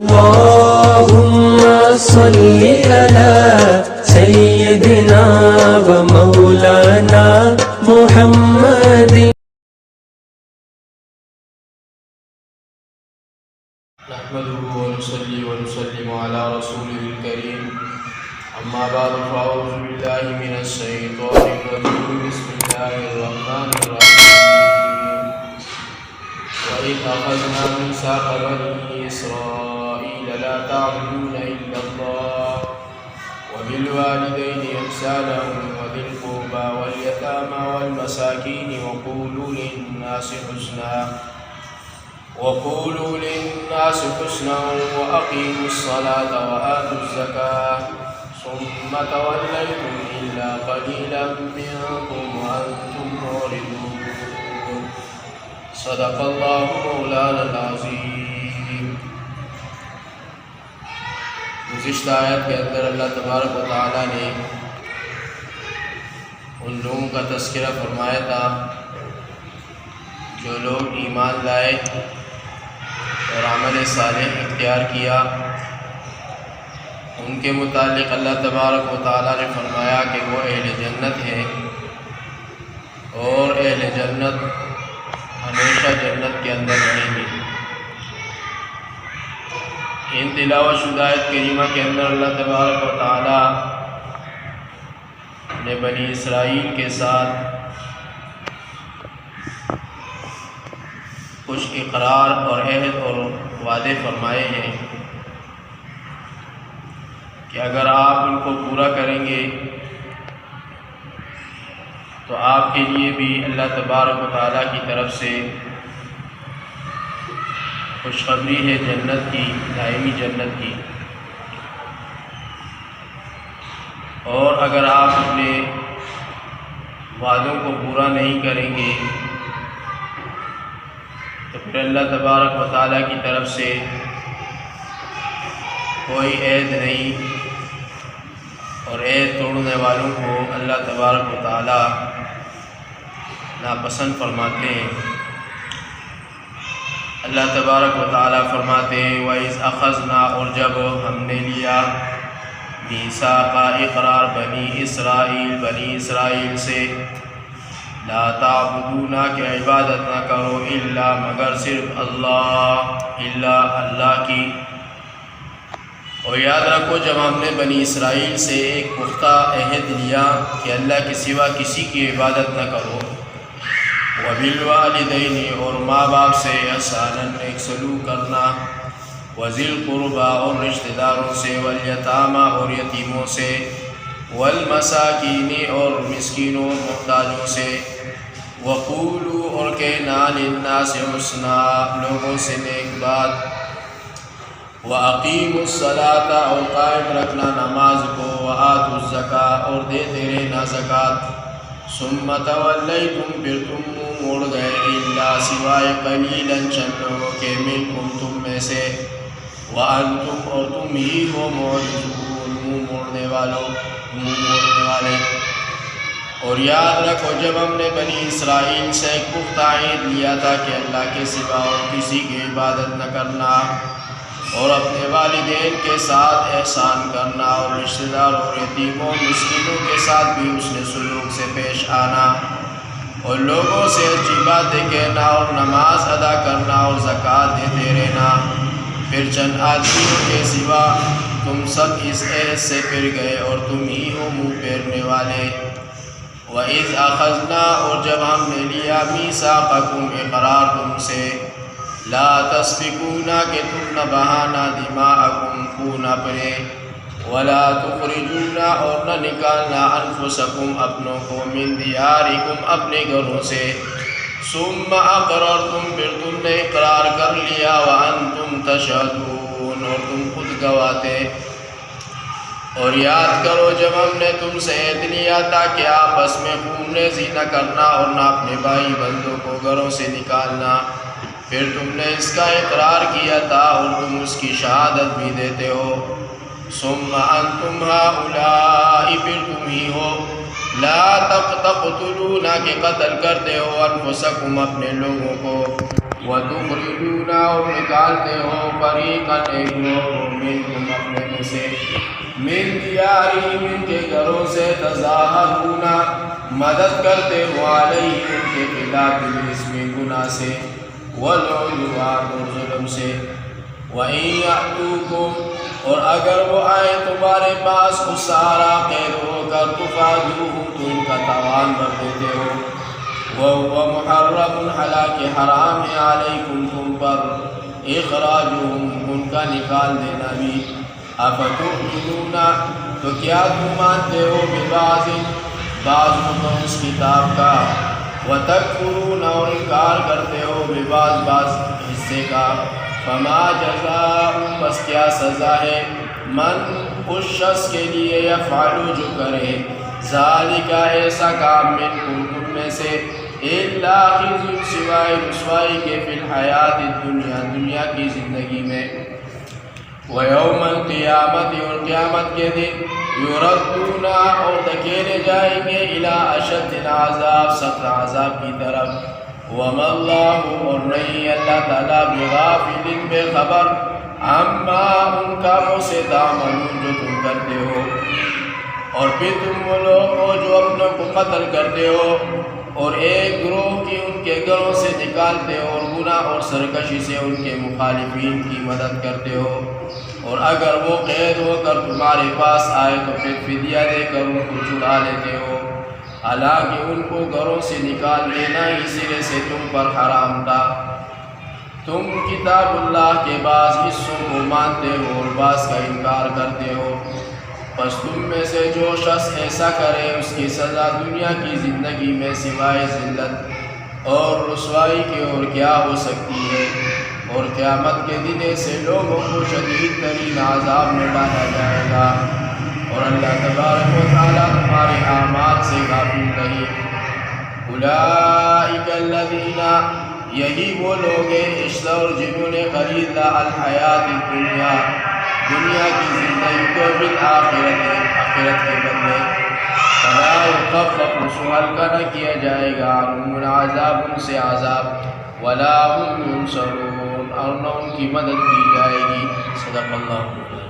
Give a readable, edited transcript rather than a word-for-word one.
اللهم صل على سيدنا ومولانا محمد. نحمده ونصلي ونسلم على رسوله الكريم. أما بعد فأعوذ بالله من الشيطان الرجيم. بسم الله الرحمن الرحيم. وإذ أخذنا ميثاق بني إسرائيل لا تعبدون إلا الله وبالوالدين إحسانا وذي القربى واليتامى والمساكين وقولوا للناس حسنا وأقيموا الصلاة وآتوا الزكاة ثم توليتم إلا قليلا منكم وأنتم معرضون. صدق الله مولانا العظیم. گزشتہ آیت کے اندر اللہ تبارک و تعالیٰ نے ان لوگوں کا تذکرہ فرمایا تھا جو لوگ ایمان لائے اور عمل صالح اختیار کیا. ان کے متعلق اللہ تبارک و تعالیٰ نے فرمایا کہ وہ اہل جنت ہیں اور اہل جنت ہمیشہ جنت کے اندر رہیں گے. ان تلاوت شدہ آیت کریمہ کے اندر اللہ تبارک و تعالیٰ نے بنی اسرائیل کے ساتھ کچھ اقرار اور عہد اور وعدے فرمائے ہیں کہ اگر آپ ان کو پورا کریں گے تو آپ کے لیے بھی اللہ تبارک و تعالیٰ کی طرف سے خوشخبری ہے جنت کی، دائمی جنت کی. اور اگر آپ اپنے وعدوں کو پورا نہیں کریں گے تو پھر اللہ تبارک و تعالیٰ کی طرف سے کوئی عہد نہیں، اور عہد توڑنے والوں کو اللہ تبارک و تعالیٰ ناپسند فرماتے ہیں. اللہ تبارک و تعالیٰ فرماتے ہیں وَإِذْ أَخَذْنَا، اور جب ہم نے لیا میثاق اقرار بنی اسرائیل سے، لا تعبدون کہ عبادت نہ کرو الا مگر صرف اللہ کی. اور یاد رکھو جب ہم نے بنی اسرائیل سے ایک پختہ عہد لیا کہ اللہ کے سوا کسی کی عبادت نہ کرو، وبالوالدین اور ماں باپ سے احسانا نیک سلوک کرنا، وذی القربى اور رشتہ داروں سے، والیتامى اور یتیموں سے، والمساکین اور مسکینوں اور محتاجوں سے، وقولوا اور کہنا للناس حسنا لوگوں سے نیک بات، وَأَقِيمُوا الصَّلَاةَ اور قائم رکھنا نماز کو، وَآتُوا الزَّكَاةَ اور دیتے رہنا زکوٰۃ، ثُمَّ تَوَلَّيْتُمْ پھر تم منہ موڑ گئے، إِلَّا سوائے قَلِيلًا چند لوگوں کے، مِنْكُمْ تم میں سے، وَأَنْتُمْ اور تم ہی ہو مُعْرِضُونَ منہ موڑنے والے. اور یاد رکھو جب ہم نے بنی اسرائیل سے ایک پختہ عہد لیا تھا کہ اللہ کے سوا اور کسی کی عبادت نہ کرنا، اور اپنے والدین کے ساتھ احسان کرنا، اور رشتہ دار اور یتیموں مسکینوں کے ساتھ بھی حسن سلوک سے پیش آنا، اور لوگوں سے اچھی باتیں کہنا، اور نماز ادا کرنا، اور زکوٰۃ دیتے رہنا. پھر چند آدمیوں کے سوا تم سب اس عہد سے پھر گئے اور تم ہی ہو منہ پھیرنے والے. وَإِذْ أَخَذْنَا اور جب ہم نے لیا مِيثَاقَكُمْ اقرار تم سے، لا تسفکون کہ تم نہ بہانا، دماءکم خون اپنے، ولا تخرجون اور نہ نکالنا، انفسکم اپنوں کو، من دیارکم اپنے گھروں سے، ثم اقررتم پھر تم نے اقرار کر لیا، وانتم تشہدون اور تم خود گواتے. اور یاد کرو جب ہم نے تم سے عہد لیا تھا کہ آپس میں خون ریزی نہ کرنا اور نہ اپنے بھائی بندوں کو گھروں سے نکالنا، پھر تم نے اس کا اقرار کیا تھا اور تم اس کی شہادت بھی دیتے ہو. ثم انتم ہؤلاء پھر تم ہی ہو لا تقتلون کہ قتل کرتے ہو انفسکم اپنے لوگوں کو وتخرجون اور نکالتے ہو فریقا ایک گروہ منکم اپنے میں سے من دیارہم ان کے گھروں سے تظاہرون مدد کرتے ہو علیہم ان کے خلاف بالاسم گناہ سے والعدوان اور ظلم سے وَإِن يَأْتُوكُمْ اور اگر وہ آئے تمہارے پاس اسارا قید ہو کر تفادوہم تو ان کا تاوان بھر دیتے ہو وَهُوَ مُحَرَّمٌ حالانکہ حرام ہے علیکم تم پر اخراجہم ان کا نکال دینا بھی افتؤمنون تو کیا تم مانتے ہو ببعض بعض حکم اس کتاب کا وتکفرون اور انکار کرتے ہو ببعض بعض حصے کا فما جزاء بس کیا سزا ہے من اس شخص کے لیے یفعل جو کرے ذالک ایسا کام منکم تم میں سے الا خزی سوائے رسوائی کے فی الحیات الدنیا دنیا کی زندگی میں ویوم القیامت اور قیامت کے دن یردون اور دھکیلے جائیں گے الی اشد العذاب سخت عذاب کی طرف وما اللہ اور نہیں اللہ تعالیٰ بغافل بے خبر عما ان کاموں سے تعملون جو تم کرتے ہو اور پھر تم وہ لوگ ہو جو اپنوں کو قتل کرتے ہو اور ایک گروہ کی ان کے گھروں سے نکالتے ہو اور گناہ اور سرکشی سے ان کے مخالفین کی مدد کرتے ہو اور اگر وہ قید ہو کر تمہارے پاس آئے تو پھر فدیہ دے کر ان کو چھڑا لیتے ہو حالانکہ ان کو گھروں سے نکال لینا ہی سرے سے تم پر حرام تھا تم کتاب اللہ کے بعض حصوں کو مانتے ہو اور بعض کا انکار کرتے ہو پس تم میں سے جو شخص ایسا کرے اس کی سزا دنیا کی زندگی میں سوائے ذلت اور رسوائی کے اور کیا ہو سکتی ہے اور قیامت کے دن ایسے لوگوں کو شدید ترین عذاب میں ڈالا جائے گا اور اللہ تبارک و تعالیٰ تمہارے اعمال سے غافل نہیں اولئک الذین یہی وہ لوگ ہیں اشتروا جنہوں نے خریدا الحیات الدنیا دنیا کی زندگی کو بالآخرت آخرت کے بدلے فلا یخفف سو ہلکا نہ کیا جائے گا عنہم العذاب ان سے عذاب ولا هم ينصرون اور نہ ان کی مدد کی جائے گی صدق اللہ